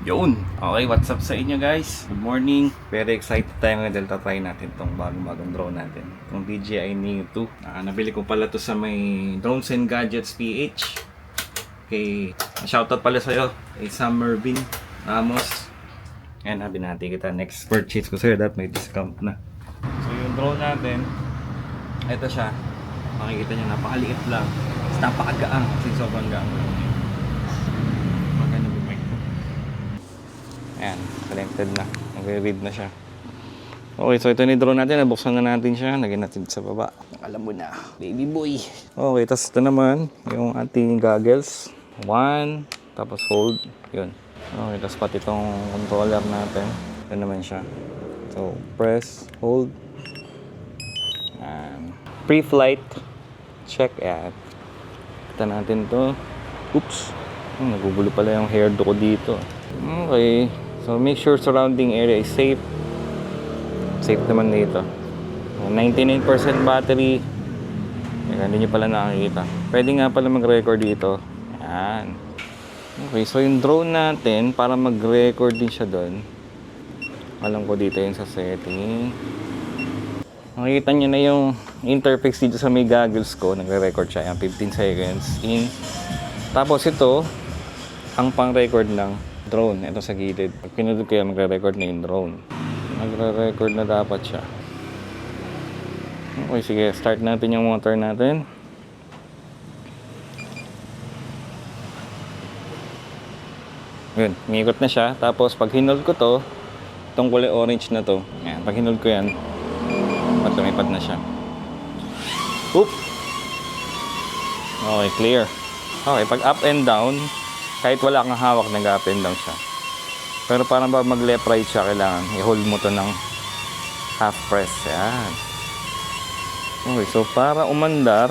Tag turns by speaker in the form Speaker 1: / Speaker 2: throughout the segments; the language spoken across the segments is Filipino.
Speaker 1: Yun! Okay, what's up sa inyo guys? Good morning! Very excited tayo ngayon dahil tatry natin itong bagong drone natin. Itong DJI Neo 2. Nabili ko pala to sa may Drones and Gadgets PH. Okay, shoutout pala sa'yo. Kay Sam Mervin Ramos. Ayan, binati kita. Next purchase ko sa'yo, that may discount na. So yung drone natin, ito siya. Makikita nyo, napakaliit lang. Napakagaang kasi sobrang gaang. Ayan, connected na. Nagre-read na siya. Okay, so ito ni drone natin. Nabuksan na natin siya. Lagyan natin sa baba. Alam mo na, baby boy. Okay, tapos ito naman, yung ating goggles. 1, tapos hold. Yun. Okay, tapos pati itong controller natin. Ito naman siya. So, press, hold. Pre-flight. Check. Ayan. Kita natin to. Oops. Nagugulo pala yung hair ko dito. Okay. So, make sure surrounding area is safe. Safe naman dito. 99% battery. Hindi nyo pala nakakita. Pwede nga pala mag-record dito. Ayan. Okay, so yung drone natin, para mag-record din siya doon. Alam ko dito yung sa setting. Makikita nyo na yung interface dito sa may goggles ko. Nagre-record siya. Yan, 15 seconds in. Tapos ito, ang pang-record ng drone. Ito sa gilid. Pag pinunod ko yan, magre-record na yung drone. Magre-record na dapat siya. Okay, sige. Start natin yung motor natin. Yun, umikot na siya. Tapos pag hinold ko to, itong kulay orange na to. Yan, pag hinold ko yan, lumipad na siya. Oop! Okay, clear. Okay, pag up and down, kahit wala kang hawak, nag-up and down siya. Pero para ba mag-left right siya, kailangan i-hold mo to ng half press. Yan. Okay, so para umandar,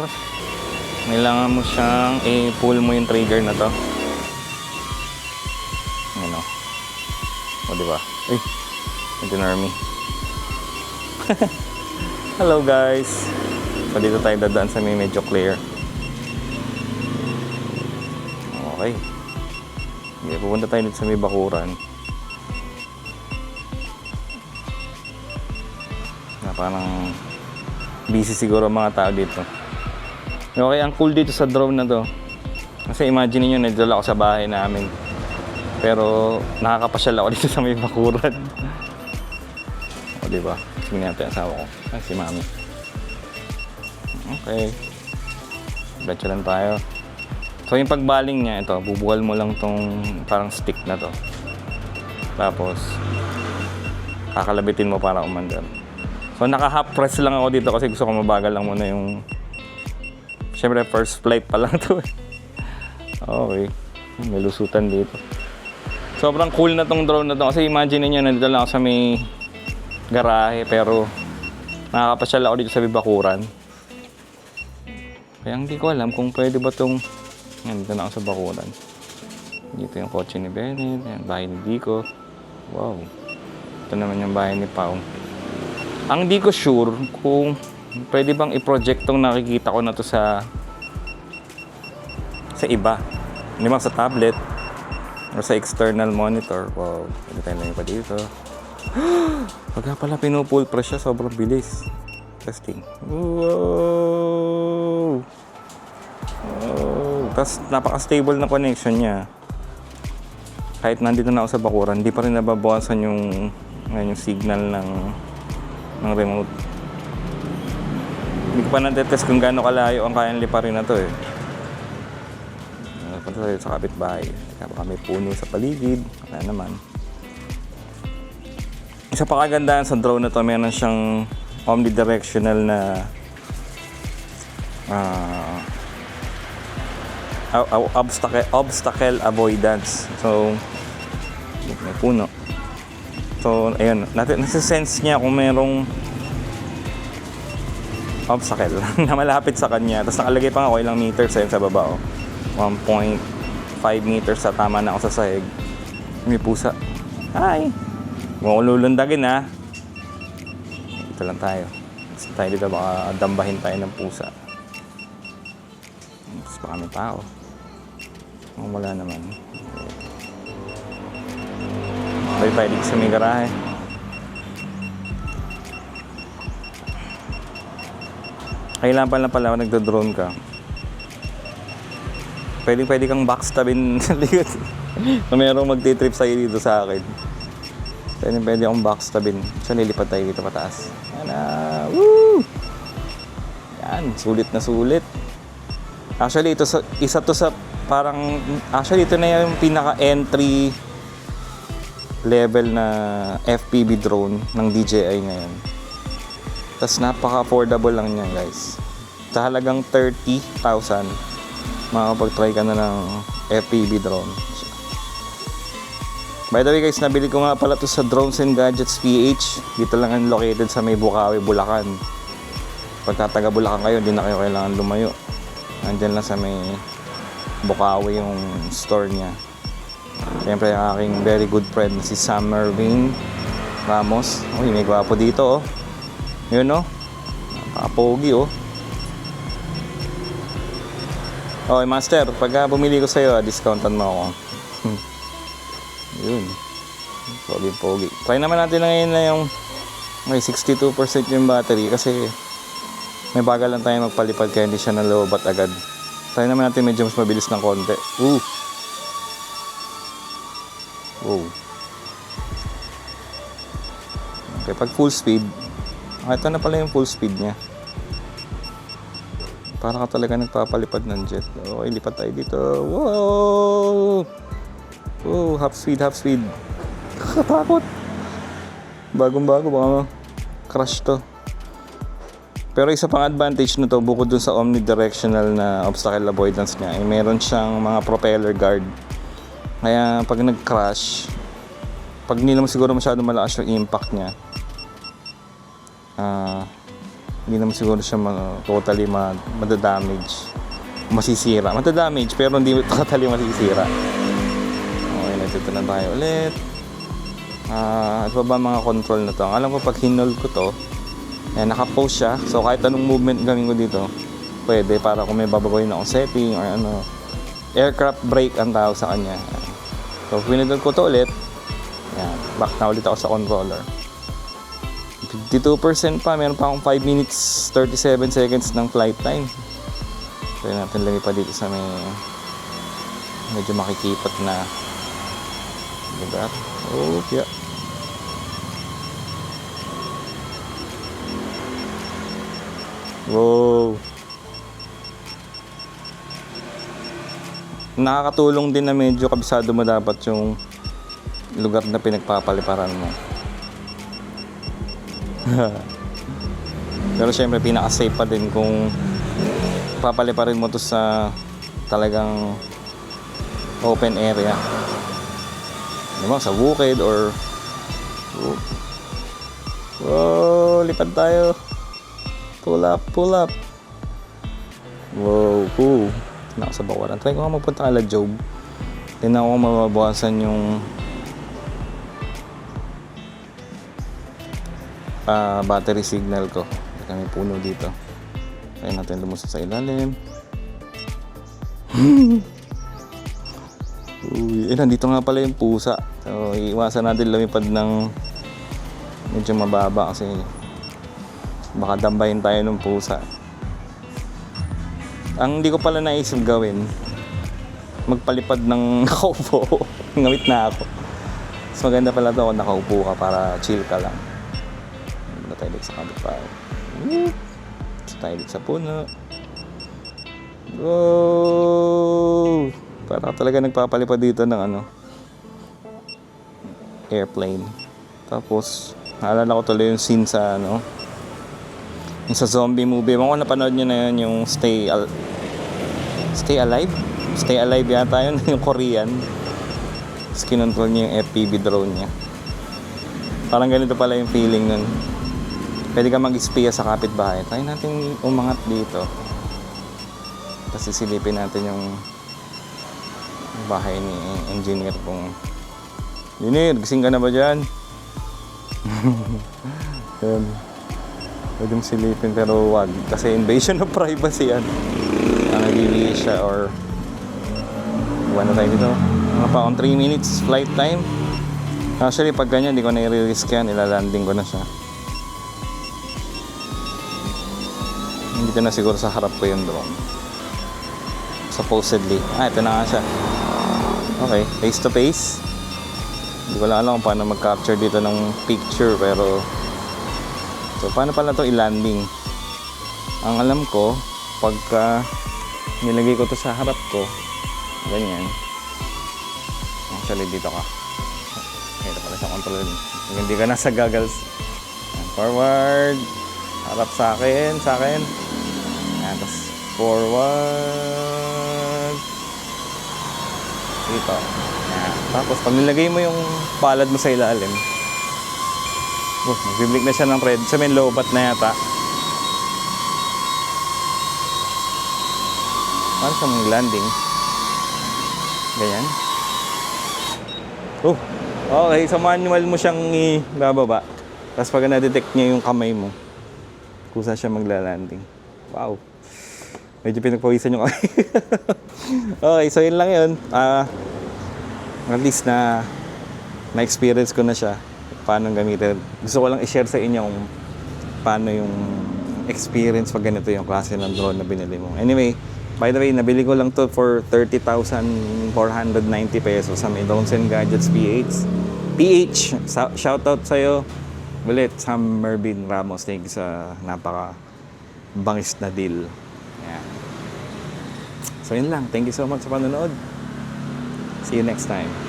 Speaker 1: kailangan mo siyang i-pull mo yung trigger na to. Ano? O, diba? Ay, nag-army. Hello guys! So dito tayo dadaan sa may medyo clear. Okay. Okay, pupunta tayo dito sa may bakuran. Parang busy siguro ang mga tao dito. Okay, ang cool dito sa drone na to. Kasi imagine niyo, nadala ako sa bahay namin. Pero nakakapasyal ako dito sa may bakuran. O, diba? Sige natin ang asawa ko. Ay, si mami. Okay. Diretso lang tayo. So yung pagbaling niya, ito, bubuhal mo lang tong parang stick na to. Tapos kakalabitin mo para umandar. So naka half press lang ako dito kasi gusto ko mabagal lang muna yung, syempre first flight pa lang to. Okay. May lusutan dito. Sobrang cool na tong drone na to kasi imagine niyo, nandito lang ako sa may garahe pero nakakapasyal ako dito sa Bibakuran. Kaya hindi ko alam kung pwede ba tong, dito na ako sa bakuran. Dito yung kotse ni Bennett, yung bahay ni Dico. Wow. Ito naman yung bahay ni Pao. Ang di ko sure kung pwede bang i-project tong nakikita ko na to sa iba. Hindi ba sa tablet o sa external monitor. Wow. Pwede tayo lang pa dito. Pagka pala pinupull press siya, sobrang bilis. Testing. Wow. Oh, tapos napaka-stable na connection niya. Kahit nandito na ako sa bakuran, hindi pa rin nababawasan yung signal ng remote. Hindi ko pa natetest kung gaano kalayo ang kayang liparin na to eh. Punta tayo sa kapitbahay. Baka may puno sa paligid. Wala naman. Isa pa kagandahan sa drone na to, meron siyang omnidirectional na obstacle avoidance. So may puno. So ayun, nasa-sense niya kung merong obstacle na malapit sa kanya. Tapos nakalagay pa nga ako ilang meters sa baba. 1.5 meters sa tama na ako sa sahig. May pusa. Hi! Huwag ko lulundagin ha. Dito lang tayo. Kasi tayo dito baka dambahin tayo ng pusa. Tapos baka may tao. Wala naman. tayo dito sa may garahe. Kailangan pala nagdo-drone ka. Pwede kang backstabin sa likod. Kung merong magti-trip sa'yo dito sa akin. Pwede akong backstabin. So, lilipad tayo dito pataas. Yan na. Woo! Yan, sulit na sulit. Actually, isa to sa parang... Actually, ito na yung pinaka-entry level na FPV drone ng DJI ngayon. Tapos napaka-affordable lang niya, guys. Sa halagang 30,000, makakapag-try ka na ng FPV drone. By the way guys, nabili ko nga pala to sa Drones and Gadgets PH. Dito lang ang located sa may Bukawi, Bulacan. Pagka taga Bulacan kayo, hindi na kayo kailangan lumayo. Nandyan lang sa may Bukawi yung store niya. Siyempre ang aking very good friend si Sam Mervin Ramos. Uy, may gwapo dito oh. Yun oh. Nakapogi oh. Okay master, pagka bumili ko sa'yo, discountan mo ako. Yun. Pogi. Try naman natin na ngayon na yung may 62% yung battery kasi may bagal lang tayo magpalipad kaya hindi siya nalobat agad. Try naman natin medyo mas mabilis ng konti. Wow. Okay, pag full speed, ito na pala yung full speed niya. Para ka talaga nagpapalipad ng jet. Okay, lipat tayo dito. Wow! Oh, half speed. Kakatakot. Bagong-bago, baka crash to. Pero isa pang advantage nito, bukod dun sa omnidirectional na obstacle avoidance niya, meron siyang mga propeller guard. Kaya pag nag-crash, pag hindi naman siguro masyado malakas yung impact niya, hindi naman siguro siya totally madadamage. Masisira. Madadamage, pero hindi totally masisira. Dito na tayo ulit. At pa ba mga control na to? Alam ko pag hinol ko to, naka-pause siya. So kahit anong movement gawin ko dito, pwede para kung may babagoyin akong setting or ano. Aircraft brake ang tawag sa kanya. So pinindol ko to ulit. Yan, back na ulit ako sa controller. 52% pa, meron pa akong 5 minutes 37 seconds ng flight time. Pwede natin lumipad dito sa may medyo makikipot na lugar. Oh, yeah. Wow. Nakakatulong din na medyo kabisado mo dapat yung lugar na pinagpapaliparan mo. Pero syempre pinaka-safe pa din kung papaliparin mo to sa talagang open area. Diba, sa bukid or wow, lipad tayo. Pull up. Wow, nasa bawalan. Try ko nga magpunta kala Job. Tignan ko mababawasan yung battery signal ko. May puno dito. Try natin lumusot sa ilalim. Uy, nandito nga pala yung pusa. So, iwasan natin lumipad ng medyo mababa kasi baka dambahin tayo ng pusa. Ang hindi ko pala naisip gawin, magpalipad ng nakaupo. Ngawit na ako. Mas maganda pala ito kung nakaupo ka para chill ka lang. Hindi tayo dito sa kapitbahay. Tayo dito sa puno. Go! Para talaga nagpapalipad dito ng airplane. Tapos naalala ko tuloy yung scene sa yung sa zombie movie. Kung napanood nyo na yun, yung Stay Alive? Stay Alive yata yun, yung Korean. Tapos kinontrol niya yung FPV drone niya. Parang ganito pala yung feeling nun. Pwede ka mag-espiya sa kapitbahay. Try natin umangat dito. Tapos sisilipin natin yung bahay ni engineer kung engineer, gising ka na ba dyan? Yan. Pwede mong silipin pero wag kasi invasion of privacy yan. Nag-release siya or na tayo dito. Mga pa on 3 minutes flight time. Actually, pag ganyan, hindi ko na i-release yan. Ilalanding ko na siya. Dito na siguro sa harap ko yung drone. Supposedly. Ito na nga siya. Okay, face to face. Hindi ko lang alam kung paano mag-capture dito ng picture, pero so paano pala to i-landing? Ang alam ko, pagka nilagay ko to sa harap ko, ganyan. Actually, dito ka. Ito pala sa control. Hindi ka nasa goggles. Forward. Harap sa akin. Tapos forward. Dito. Yan. Tapos pag nilagay mo yung palad mo sa ilalim, nag-blink na siya ng red. Sa may low bat na yata. Paano siya mag-landing? Ganyan. Okay. So manual mo siyang ibababa. Tapos pag na-detect niya yung kamay mo, kusa siya magla-landing. Wow. Medyo pinagpawisan yung kamay. Okay, so yun lang yun. At least na-experience ko na siya. Paano gamitin. Gusto ko lang i-share sa inyo kung paano yung experience pag ganito yung klase ng drone na binili mo. Anyway, by the way, nabili ko lang to for 30,490 pesos sa may Drones and Gadgets PH. Shoutout sa'yo ulit, Sam Mervin Ramos. Thank you sa napaka bangis na deal. Yeah. So yun lang. Thank you so much sa panonood. See you next time.